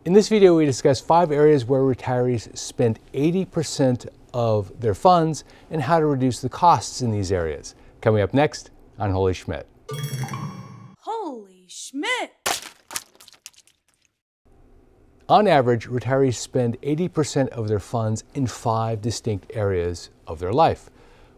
In this video, we discuss 5 areas where retirees spend 80% of their funds and how to reduce the costs in these areas. Coming up next on Holy Schmidt. Holy Schmidt! On average, retirees spend 80% of their funds in 5 distinct areas of their life.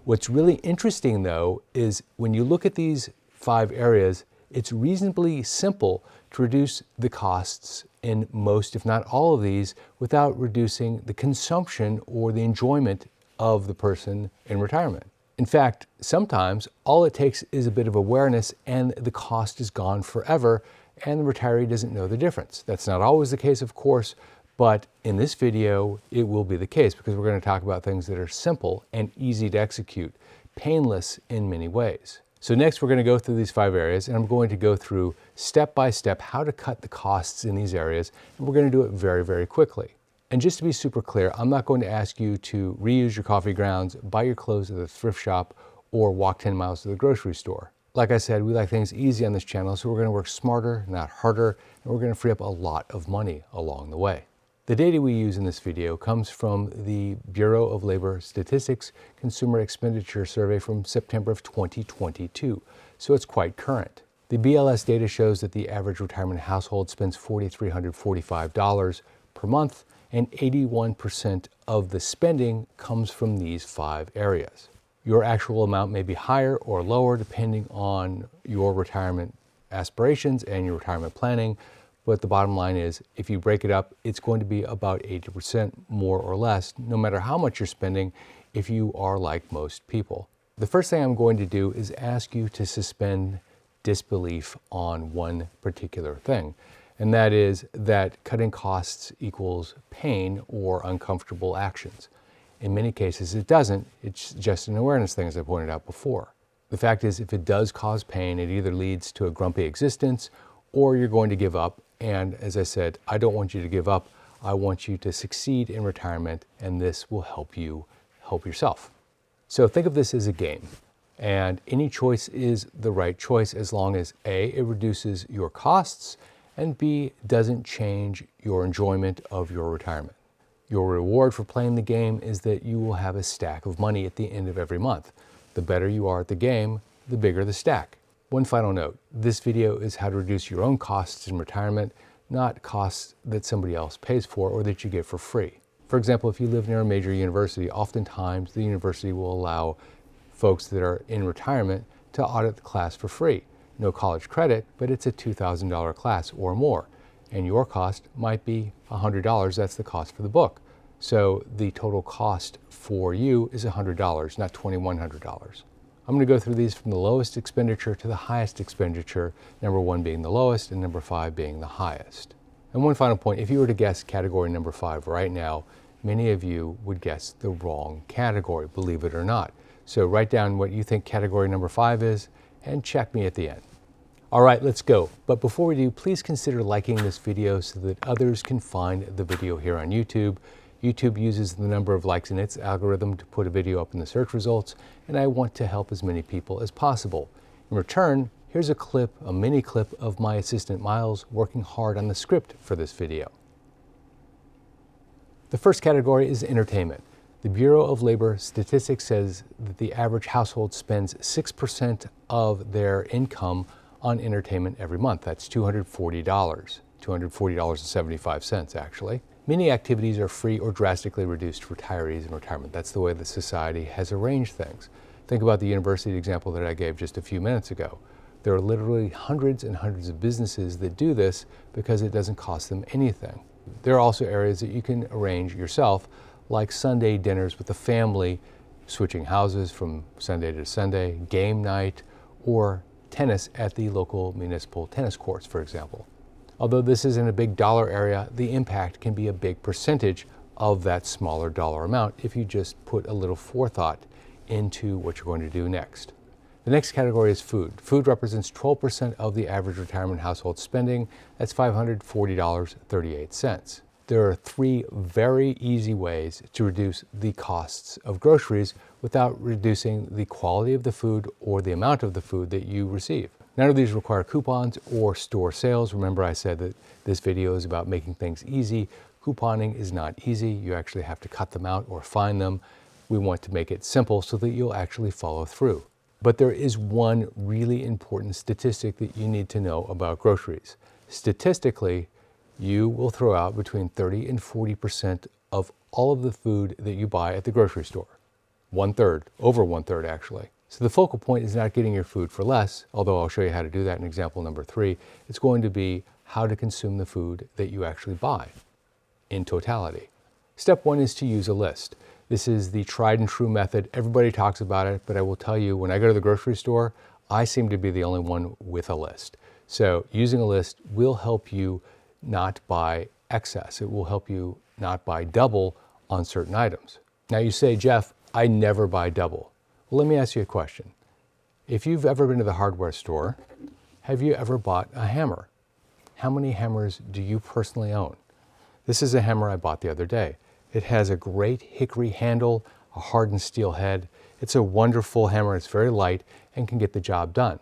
What's really interesting, though, is when you look at these 5 areas, it's reasonably simple to reduce the costs in most, if not all of these, without reducing the consumption or the enjoyment of the person in retirement. In fact, sometimes all it takes is a bit of awareness and the cost is gone forever and the retiree doesn't know the difference. That's not always the case, of course, but in this video, it will be the case because we're going to talk about things that are simple and easy to execute, painless in many ways. So next we're going to go through these 5 areas and I'm going to go through step by step how to cut the costs in these areas, and we're going to do it very, very quickly. And just to be super clear, I'm not going to ask you to reuse your coffee grounds, buy your clothes at the thrift shop, or walk 10 miles to the grocery store. Like I said, we like things easy on this channel, so we're going to work smarter, not harder, and we're going to free up a lot of money along the way. The data we use in this video comes from the Bureau of Labor Statistics Consumer Expenditure Survey from September of 2022, so it's quite current. The BLS data shows that the average retirement household spends $4,345 per month, and 81% of the spending comes from these 5 areas. Your actual amount may be higher or lower depending on your retirement aspirations and your retirement planning, but the bottom line is if you break it up, it's going to be about 80% more or less, no matter how much you're spending, if you are like most people. The first thing I'm going to do is ask you to suspend disbelief on one particular thing, and that is that cutting costs equals pain or uncomfortable actions. In many cases, it doesn't. It's just an awareness thing, as I pointed out before. The fact is, if it does cause pain, it either leads to a grumpy existence or you're going to give up. And as I said, I don't want you to give up. I want you to succeed in retirement, and this will help you help yourself. So think of this as a game, and any choice is the right choice as long as A, it reduces your costs, and B, doesn't change your enjoyment of your retirement. Your reward for playing the game is that you will have a stack of money at the end of every month. The better you are at the game, the bigger the stack. One final note, this video is how to reduce your own costs in retirement, not costs that somebody else pays for or that you get for free. For example, if you live near a major university, oftentimes the university will allow folks that are in retirement to audit the class for free. No college credit, but it's a $2,000 class or more. And your cost might be $100, that's the cost for the book. So the total cost for you is $100, not $2,100. I'm going to go through these from the lowest expenditure to the highest expenditure, number 1 being the lowest and number 5 being the highest. And one final point, if you were to guess category number 5 right now, many of you would guess the wrong category, believe it or not. So write down what you think category number 5 is and check me at the end. All right, let's go. But before we do, please consider liking this video so that others can find the video here on YouTube. YouTube uses the number of likes in its algorithm to put a video up in the search results, and I want to help as many people as possible. In return, here's a mini clip of my assistant Miles working hard on the script for this video. The first category is entertainment. The Bureau of Labor Statistics says that the average household spends 6% of their income on entertainment every month. That's $240, $240.75 actually. Many activities are free or drastically reduced to retirees in retirement. That's the way the society has arranged things. Think about the university example that I gave just a few minutes ago. There are literally hundreds and hundreds of businesses that do this because it doesn't cost them anything. There are also areas that you can arrange yourself, like Sunday dinners with the family, switching houses from Sunday to Sunday, game night, or tennis at the local municipal tennis courts, for example. Although this isn't a big dollar area, the impact can be a big percentage of that smaller dollar amount if you just put a little forethought into what you're going to do next. The next category is food. Food represents 12% of the average retirement household spending. That's $540.38. There are 3 very easy ways to reduce the costs of groceries without reducing the quality of the food or the amount of the food that you receive. None of these require coupons or store sales. Remember, I said that this video is about making things easy. Couponing is not easy. You actually have to cut them out or find them. We want to make it simple so that you'll actually follow through. But there is one really important statistic that you need to know about groceries. Statistically, you will throw out between 30 and 40% of all of the food that you buy at the grocery store. 1/3, over 1/3 actually. So the focal point is not getting your food for less, although I'll show you how to do that in example number 3. It's going to be how to consume the food that you actually buy in totality. Step 1 is to use a list. This is the tried and true method. Everybody talks about it, but I will tell you, when I go to the grocery store, I seem to be the only one with a list. So using a list will help you not buy excess. It will help you not buy double on certain items. Now you say, Jeff, I never buy double. Well, let me ask you a question. If you've ever been to the hardware store, have you ever bought a hammer? How many hammers do you personally own? This is a hammer I bought the other day. It has a great hickory handle, a hardened steel head. It's a wonderful hammer. It's very light and can get the job done.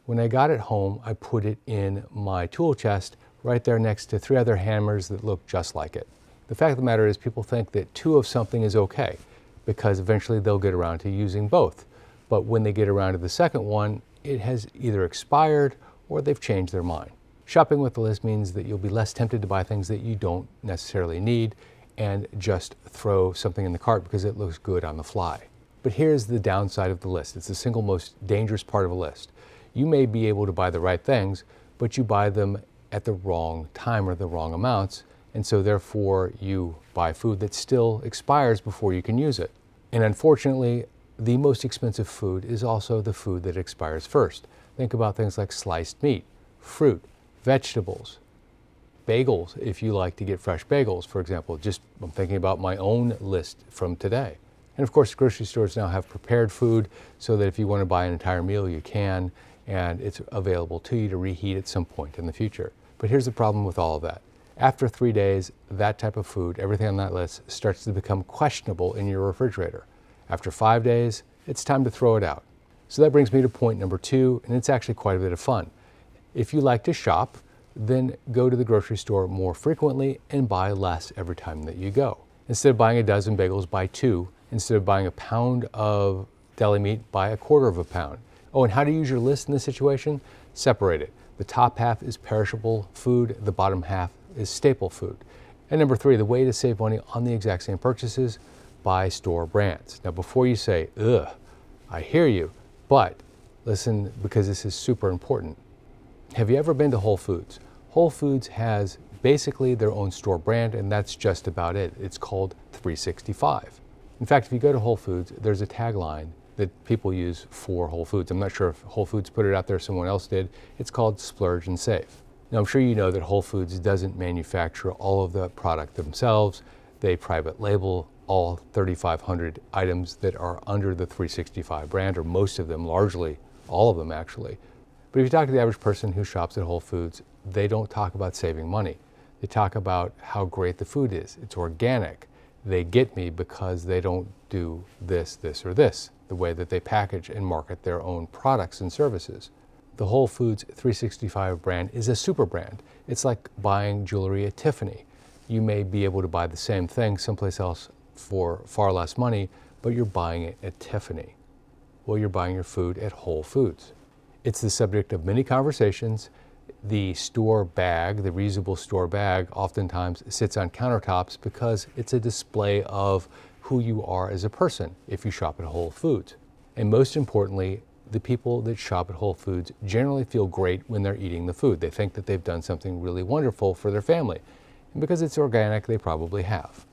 When I got it home, I put it in my tool chest right there next to 3 other hammers that look just like it. The fact of the matter is, people think that 2 of something is okay, because eventually they'll get around to using both. But when they get around to the second one, it has either expired or they've changed their mind. Shopping with a list means that you'll be less tempted to buy things that you don't necessarily need and just throw something in the cart because it looks good on the fly. But here's the downside of the list. It's the single most dangerous part of a list. You may be able to buy the right things, but you buy them at the wrong time or the wrong amounts, and so therefore you buy food that still expires before you can use it. And unfortunately, the most expensive food is also the food that expires first. Think about things like sliced meat, fruit, vegetables, bagels, if you like to get fresh bagels, for example. I'm thinking about my own list from today. And of course, grocery stores now have prepared food so that if you want to buy an entire meal, you can, and it's available to you to reheat at some point in the future. But here's the problem with all of that. After 3 days, that type of food, everything on that list, starts to become questionable in your refrigerator. After 5 days, it's time to throw it out. So that brings me to point number 2, and it's actually quite a bit of fun. If you like to shop, then go to the grocery store more frequently and buy less every time that you go. Instead of buying a dozen bagels, buy 2. Instead of buying a pound of deli meat, buy a 1/4 of a pound. Oh, and how to use your list in this situation? Separate it. The top half is perishable food, the bottom half is staple food. And number 3, the way to save money on the exact same purchases, buy store brands. Now before you say, ugh, I hear you, but listen, because this is super important. Have you ever been to Whole Foods? Whole Foods has basically their own store brand, and that's just about it. It's called 365. In fact, if you go to Whole Foods, there's a tagline that people use for Whole Foods. I'm not sure if Whole Foods put it out there, someone else did. It's called Splurge and Save. Now, I'm sure you know that Whole Foods doesn't manufacture all of the product themselves. They private label all 3,500 items that are under the 365 brand, or most of them, largely all of them actually. But if you talk to the average person who shops at Whole Foods, they don't talk about saving money. They talk about how great the food is. It's organic. They get me because they don't do this, this, or this, the way that they package and market their own products and services. The Whole Foods 365 brand is a super brand. It's like buying jewelry at Tiffany. You may be able to buy the same thing someplace else for far less money, but you're buying it at Tiffany. Well, you're buying your food at Whole Foods. It's the subject of many conversations. The store bag, the reusable store bag, oftentimes sits on countertops because it's a display of who you are as a person if you shop at Whole Foods. And most importantly, the people that shop at Whole Foods generally feel great when they're eating the food. They think that they've done something really wonderful for their family. And because it's organic, they probably have.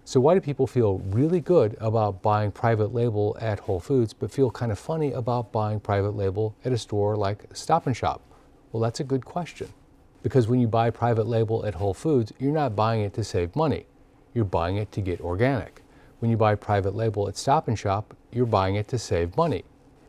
So why do people feel really good about buying private label at Whole Foods, but feel kind of funny about buying private label at a store like Stop and Shop? Well, that's a good question. Because when you buy private label at Whole Foods, you're not buying it to save money. You're buying it to get organic. When you buy private label at Stop and Shop, you're buying it to save money.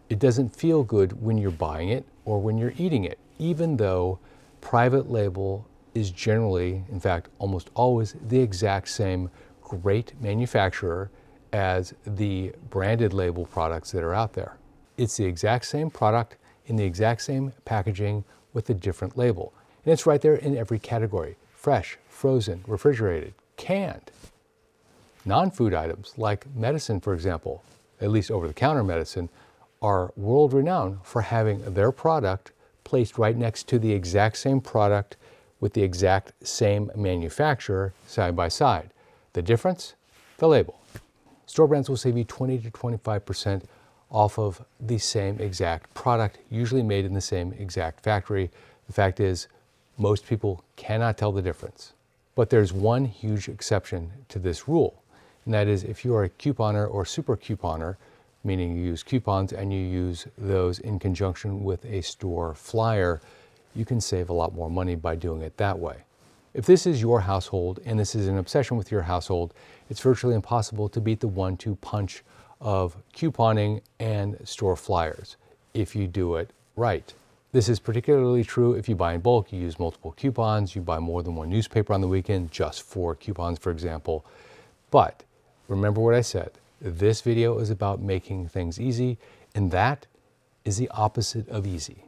It doesn't feel good when you're buying it or when you're eating it, even though private label is generally, in fact, almost always the exact same great manufacturer as the branded label products that are out there. It's the exact same product in the exact same packaging with a different label. And it's right there in every category: fresh, frozen, refrigerated, canned. Non-food items like medicine, for example, at least over-the-counter medicine, are world-renowned for having their product placed right next to the exact same product with the exact same manufacturer side by side. The difference? The label. Store brands will save you 20 to 25% off of the same exact product, usually made in the same exact factory. The fact is, most people cannot tell the difference. But there's one huge exception to this rule, and that is if you are a couponer or super couponer, meaning you use coupons and you use those in conjunction with a store flyer, you can save a lot more money by doing it that way. If this is your household and this is an obsession with your household, it's virtually impossible to beat the 1-2 punch of couponing and store flyers if you do it right. This is particularly true if you buy in bulk, you use multiple coupons, you buy more than one newspaper on the weekend just for coupons, for example. But remember what I said, this video is about making things easy, and that is the opposite of easy.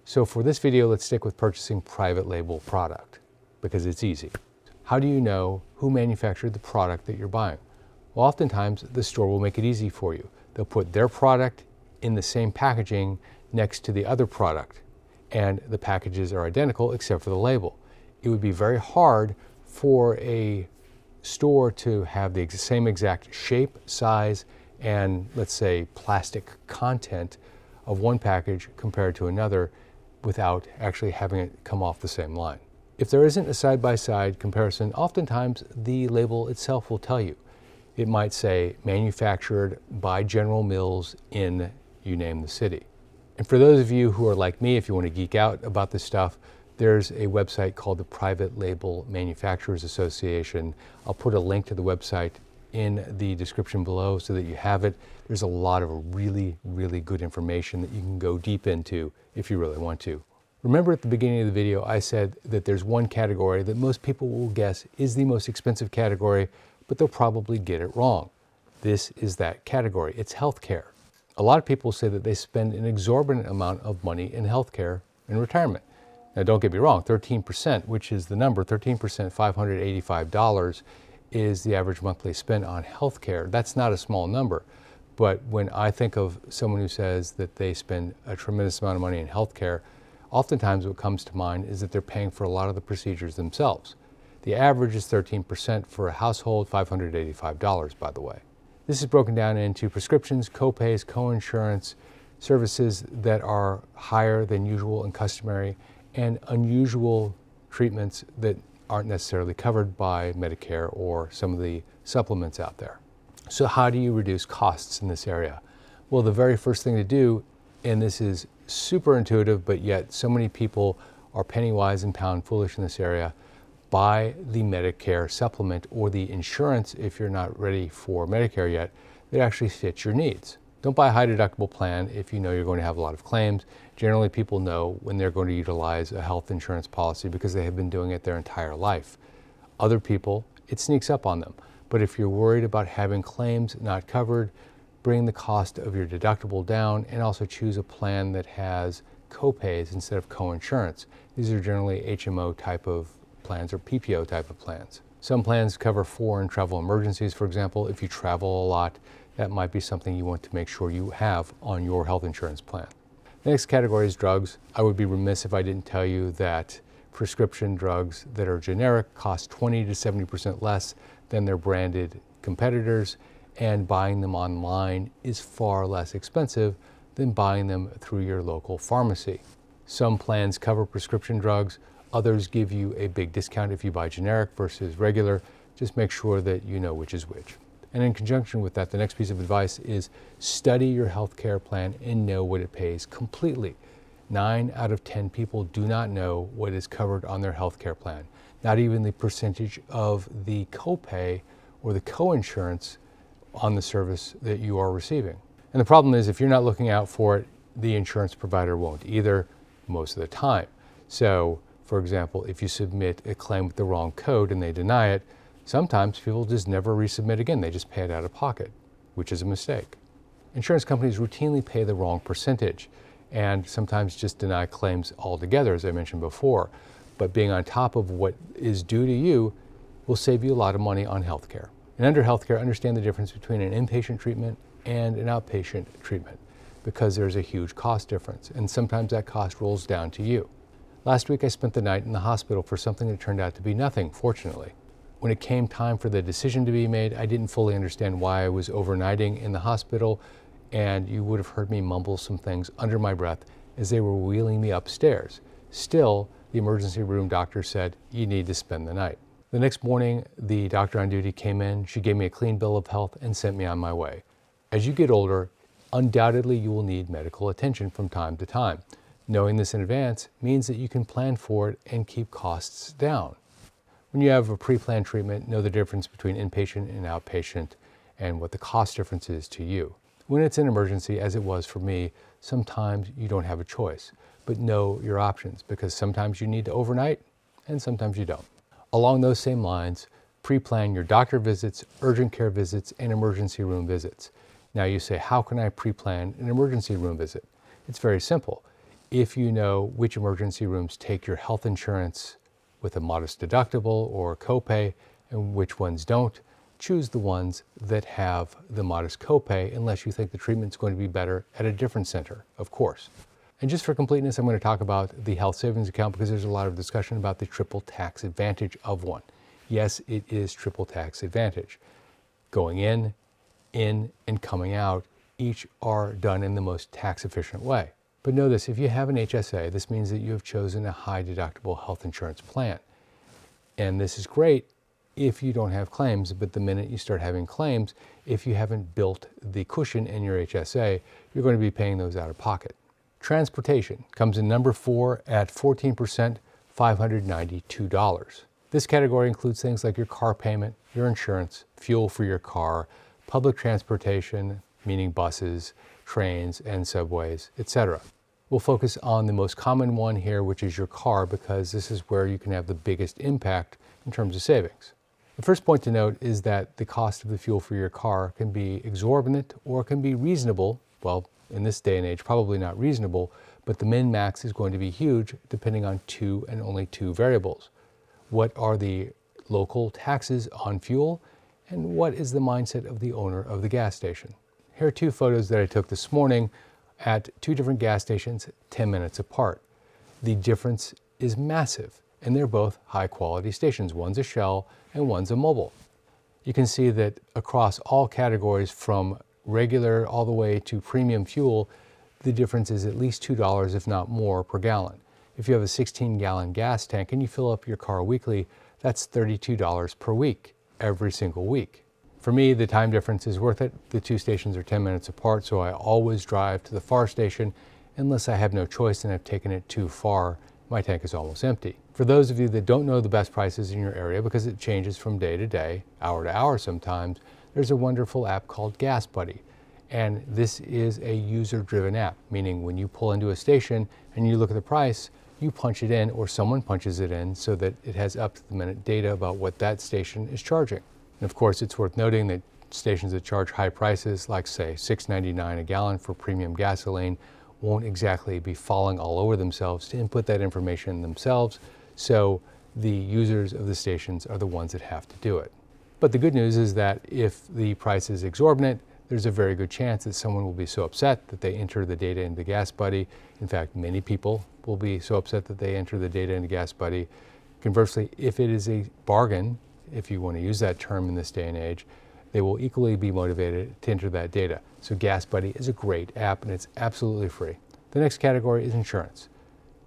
So for this video, let's stick with purchasing private label product because it's easy. How do you know who manufactured the product that you're buying? Well, oftentimes the store will make it easy for you. They'll put their product in the same packaging next to the other product, and the packages are identical except for the label. It would be very hard for a store to have the same exact shape, size, and let's say plastic content of one package compared to another without actually having it come off the same line. If there isn't a side-by-side comparison, oftentimes the label itself will tell you. It might say manufactured by General Mills in, you name the city. And for those of you who are like me, if you want to geek out about this stuff, there's a website called the Private Label Manufacturers Association. I'll put a link to the website in the description below so that you have it. There's a lot of really, really good information that you can go deep into if you really want to. Remember at the beginning of the video, I said that there's one category that most people will guess is the most expensive category, but they'll probably get it wrong. This is that category. It's healthcare. A lot of people say that they spend an exorbitant amount of money in healthcare in retirement. Now, don't get me wrong, 13%, which is the number, 13%, $585 is the average monthly spend on healthcare. That's not a small number. But when I think of someone who says that they spend a tremendous amount of money in healthcare, oftentimes what comes to mind is that they're paying for a lot of the procedures themselves. The average is 13% for a household, $585, by the way. This is broken down into prescriptions, co-pays, co-insurance, services that are higher than usual and customary, and unusual treatments that aren't necessarily covered by Medicare or some of the supplements out there. So how do you reduce costs in this area? Well, the very first thing to do, and this is super intuitive, but yet so many people are penny wise and pound foolish in this area, buy the Medicare supplement or the insurance if you're not ready for Medicare yet that actually fits your needs. Don't buy a high deductible plan if you know you're going to have a lot of claims. Generally, people know when they're going to utilize a health insurance policy because they have been doing it their entire life. Other people, it sneaks up on them. But if you're worried about having claims not covered, bring the cost of your deductible down and also choose a plan that has co-pays instead of co-insurance. These are generally HMO type of plans or PPO type of plans. Some plans cover foreign travel emergencies, for example. If you travel a lot, that might be something you want to make sure you have on your health insurance plan. The next category is drugs. I would be remiss if I didn't tell you that prescription drugs that are generic cost 20 to 70% less than their branded competitors, and buying them online is far less expensive than buying them through your local pharmacy. Some plans cover prescription drugs. Others give you a big discount if you buy generic versus regular. Just make sure that you know which is which. And in conjunction with that, the next piece of advice is study your healthcare plan and know what it pays completely. 9 out of 10 people do not know what is covered on their healthcare plan, not even the percentage of the copay or the co-insurance on the service that you are receiving. And the problem is if you're not looking out for it, the insurance provider won't either most of the time. So, for example, if you submit a claim with the wrong code and they deny it, sometimes people just never resubmit again. They just pay it out of pocket, which is a mistake. Insurance companies routinely pay the wrong percentage. and sometimes just deny claims altogether, as I mentioned before. But being on top of what is due to you will save you a lot of money on healthcare. And under healthcare, understand the difference between an inpatient treatment and an outpatient treatment, because there's a huge cost difference, and sometimes that cost rolls down to you. Last week I spent the night in the hospital for something that turned out to be nothing, fortunately. When it came time for the decision to be made, I didn't fully understand why I was overnighting in the hospital, and you would have heard me mumble some things under my breath as they were wheeling me upstairs. Still, the emergency room doctor said, "You need to spend the night." The next morning, the doctor on duty came in, she gave me a clean bill of health and sent me on my way. As you get older, undoubtedly you will need medical attention from time to time. Knowing this in advance means that you can plan for it and keep costs down. When you have a pre-planned treatment, know the difference between inpatient and outpatient and what the cost difference is to you. When it's an emergency, as it was for me, sometimes you don't have a choice, but know your options, because sometimes you need to overnight and sometimes you don't. Along those same lines, pre-plan your doctor visits, urgent care visits, and emergency room visits. Now you say, how can I pre-plan an emergency room visit? It's very simple. If you know which emergency rooms take your health insurance with a modest deductible or copay and which ones don't, choose the ones that have the modest copay unless you think the treatment's going to be better at a different center, of course. And just for completeness, I'm going to talk about the health savings account because there's a lot of discussion about the triple tax advantage of one. Yes, it is triple tax advantage. Going in, and coming out, each are done in the most tax efficient way. But know this, if you have an HSA, this means that you have chosen a high deductible health insurance plan. And this is great if you don't have claims, but the minute you start having claims, if you haven't built the cushion in your HSA, you're going to be paying those out of pocket. Transportation comes in number 4 at 14%, $592. This category includes things like your car payment, your insurance, fuel for your car, public transportation, meaning buses, trains, and subways, etc. We'll focus on the most common one here, which is your car, because this is where you can have the biggest impact in terms of savings. The first point to note is that the cost of the fuel for your car can be exorbitant or can be reasonable. Well, in this day and age, probably not reasonable, but the min-max is going to be huge depending on two and only two variables. What are the local taxes on fuel, and what is the mindset of the owner of the gas station? Here are two photos that I took this morning at two different gas stations 10 minutes apart. The difference is massive, and they're both high quality stations. One's a Shell and one's a Mobil. You can see that across all categories from regular all the way to premium fuel, the difference is at least $2, if not more, per gallon. If you have a 16-gallon gas tank and you fill up your car weekly, that's $32 per week, every single week. For me, the time difference is worth it. The two stations are 10 minutes apart, so I always drive to the far station unless I have no choice and I've taken it too far. My tank is almost empty. For those of you that don't know the best prices in your area, because it changes from day to day, hour to hour sometimes, there's a wonderful app called Gas Buddy. And this is a user-driven app, meaning when you pull into a station and you look at the price, you punch it in or someone punches it in so that it has up-to-the-minute data about what that station is charging. And of course, it's worth noting that stations that charge high prices, like say $6.99 a gallon for premium gasoline, won't exactly be falling all over themselves to input that information themselves. So the users of the stations are the ones that have to do it. But the good news is that if the price is exorbitant, there's a very good chance that someone will be so upset that they enter the data into Gas Buddy. In fact, many people will be so upset that they enter the data into Gas Buddy. Conversely, if it is a bargain, if you want to use that term in this day and age, they will equally be motivated to enter that data. So Gas Buddy is a great app and it's absolutely free. The next category is insurance.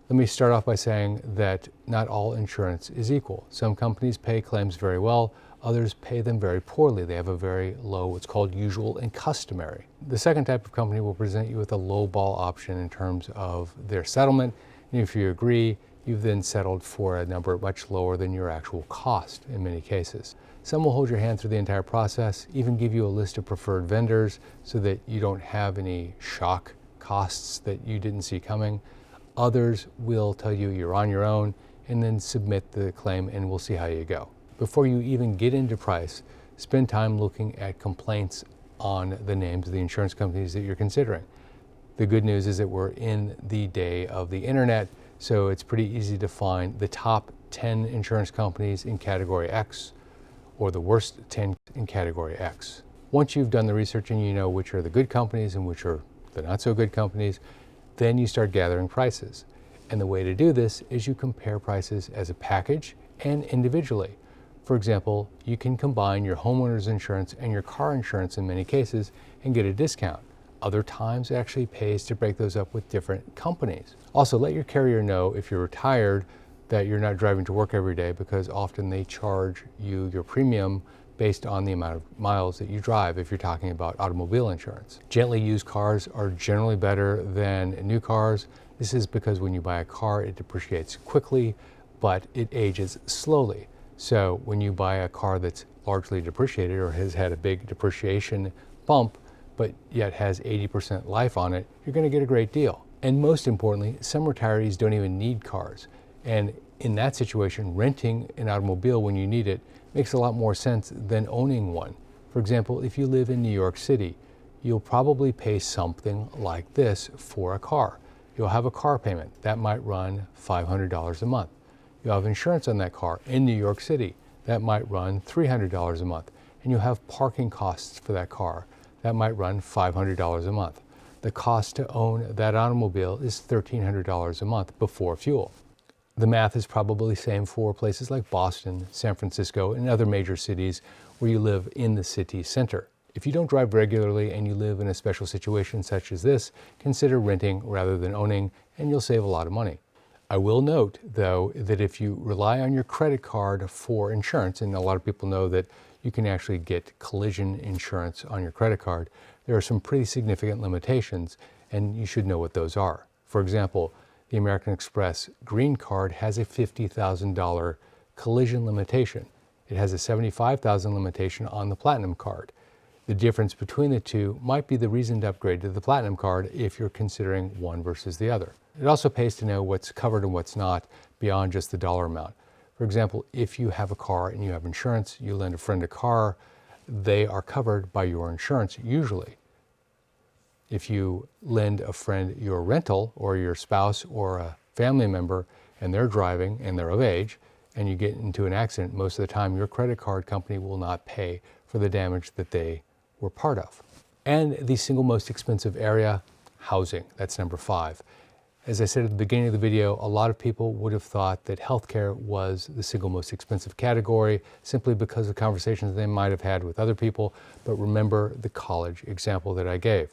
Let me start off by saying that not all insurance is equal. Some companies pay claims very well, others pay them very poorly. They have a very low, what's called usual and customary. The second type of company will present you with a low ball option in terms of their settlement. And if you agree, you've then settled for a number much lower than your actual cost in many cases. Some will hold your hand through the entire process, even give you a list of preferred vendors so that you don't have any shock costs that you didn't see coming. Others will tell you you're on your own and then submit the claim and we'll see how you go. Before you even get into price, spend time looking at complaints on the names of the insurance companies that you're considering. The good news is that we're in the day of the internet, so it's pretty easy to find the top 10 insurance companies in category X or the worst 10 in category X. Once you've done the research and you know which are the good companies and which are the not so good companies, then you start gathering prices. And the way to do this is you compare prices as a package and individually. For example, you can combine your homeowner's insurance and your car insurance in many cases and get a discount. Other times it actually pays to break those up with different companies. Also, let your carrier know if you're retired that you're not driving to work every day, because often they charge you your premium based on the amount of miles that you drive if you're talking about automobile insurance. Gently used cars are generally better than new cars. This is because when you buy a car, it depreciates quickly, but it ages slowly. So when you buy a car that's largely depreciated or has had a big depreciation bump, but yet has 80% life on it, you're going to get a great deal. And most importantly, some retirees don't even need cars. And in that situation, renting an automobile when you need it makes a lot more sense than owning one. For example, if you live in New York City, you'll probably pay something like this for a car. You'll have a car payment that might run $500 a month. You'll have insurance on that car in New York City that might run $300 a month. And you'll have parking costs for that car that might run $500 a month. The cost to own that automobile is $1,300 a month before fuel. The math is probably the same for places like Boston, San Francisco, and other major cities where you live in the city center. If you don't drive regularly and you live in a special situation such as this, consider renting rather than owning, and you'll save a lot of money. I will note, though, that if you rely on your credit card for insurance, and a lot of people know that you can actually get collision insurance on your credit card, there are some pretty significant limitations, and you should know what those are. For example, the American Express Green Card has a $50,000 collision limitation. It has a $75,000 limitation on the Platinum Card. The difference between the two might be the reason to upgrade to the Platinum Card if you're considering one versus the other. It also pays to know what's covered and what's not beyond just the dollar amount. For example, if you have a car and you have insurance, you lend a friend a car, they are covered by your insurance usually. If you lend a friend your rental or your spouse or a family member and they're driving and they're of age and you get into an accident, most of the time your credit card company will not pay for the damage that they were part of. And the single most expensive area, housing. That's number 5. As I said at the beginning of the video, a lot of people would have thought that healthcare was the single most expensive category simply because of conversations they might have had with other people. But remember the college example that I gave.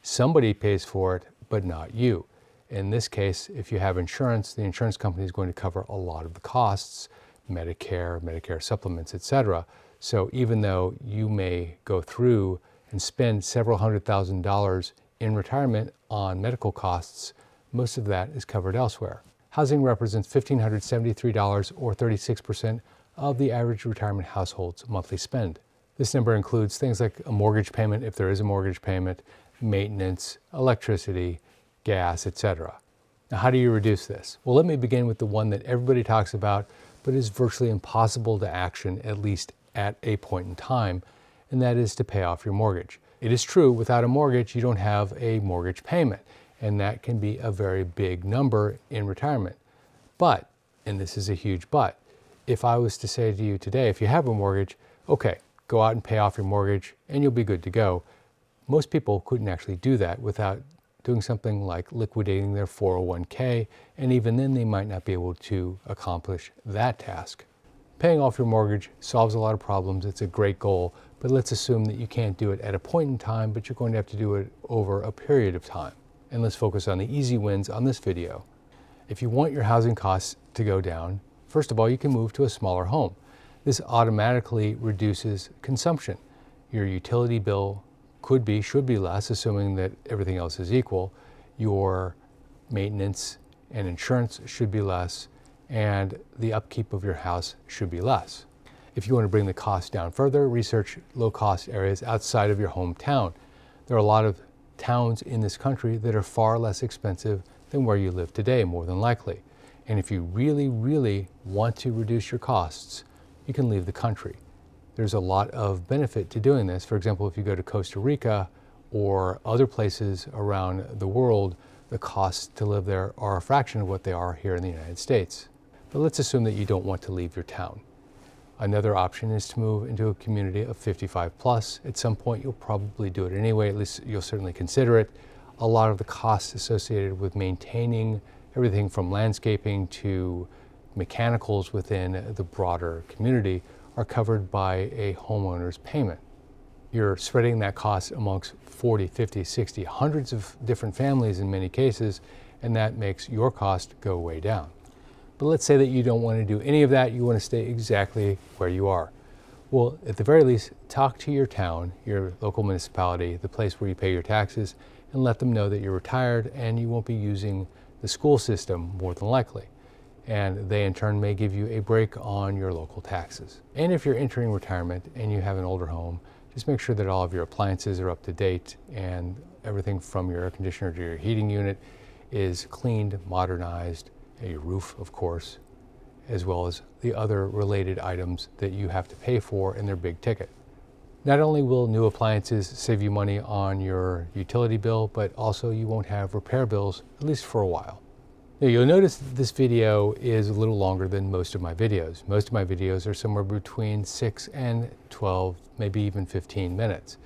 Somebody pays for it, but not you. In this case, if you have insurance, the insurance company is going to cover a lot of the costs, Medicare, Medicare supplements, etc. So even though you may go through and spend several $100,000 in retirement on medical costs, most of that is covered elsewhere. Housing represents $1,573 or 36% of the average retirement household's monthly spend. This number includes things like a mortgage payment, if there is a mortgage payment, maintenance, electricity, gas, etc. Now, how do you reduce this? Well, let me begin with the one that everybody talks about, but is virtually impossible to action, at least at a point in time, and that is to pay off your mortgage. It is true, without a mortgage, you don't have a mortgage payment, and that can be a very big number in retirement. But, and this is a huge but, if I was to say to you today, if you have a mortgage, okay, go out and pay off your mortgage and you'll be good to go. Most people couldn't actually do that without doing something like liquidating their 401k, and even then they might not be able to accomplish that task. Paying off your mortgage solves a lot of problems. It's a great goal, but let's assume that you can't do it at a point in time, but you're going to have to do it over a period of time. And let's focus on the easy wins on this video. If you want your housing costs to go down, first of all, you can move to a smaller home. This automatically reduces consumption. Your utility bill should be less, assuming that everything else is equal. Your maintenance and insurance should be less, and the upkeep of your house should be less. If you want to bring the cost down further, research low-cost areas outside of your hometown. There are a lot of towns in this country that are far less expensive than where you live today, more than likely. And if you really, really want to reduce your costs, you can leave the country. There's a lot of benefit to doing this. For example, if you go to Costa Rica or other places around the world, the costs to live there are a fraction of what they are here in the United States. But let's assume that you don't want to leave your town. Another option is to move into a community of 55 plus. At some point, you'll probably do it anyway, at least you'll certainly consider it. A lot of the costs associated with maintaining everything from landscaping to mechanicals within the broader community are covered by a homeowner's payment. You're spreading that cost amongst 40, 50, 60, hundreds of different families in many cases, and that makes your cost go way down. But let's say that you don't want to do any of that, you want to stay exactly where you are. Well, at the very least, talk to your town, your local municipality, the place where you pay your taxes, and let them know that you're retired and you won't be using the school system more than likely. And they in turn may give you a break on your local taxes. And if you're entering retirement and you have an older home, just make sure that all of your appliances are up to date and everything from your air conditioner to your heating unit is cleaned, modernized, your roof, of course, as well as the other related items that you have to pay for in their big ticket. Not only will new appliances save you money on your utility bill, but also you won't have repair bills, at least for a while. Now, you'll notice that this video is a little longer than most of my videos. Most of my videos are somewhere between 6 and 12, maybe even 15 minutes.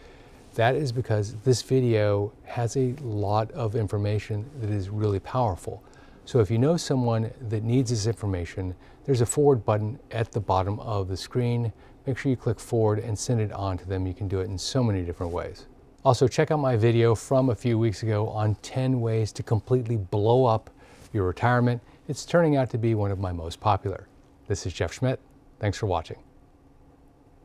That is because this video has a lot of information that is really powerful. So if you know someone that needs this information, there's a forward button at the bottom of the screen. Make sure you click forward and send it on to them. You can do it in so many different ways. Also, check out my video from a few weeks ago on 10 ways to completely blow up your retirement. It's turning out to be one of my most popular. This is Jeff Schmidt. Thanks for watching.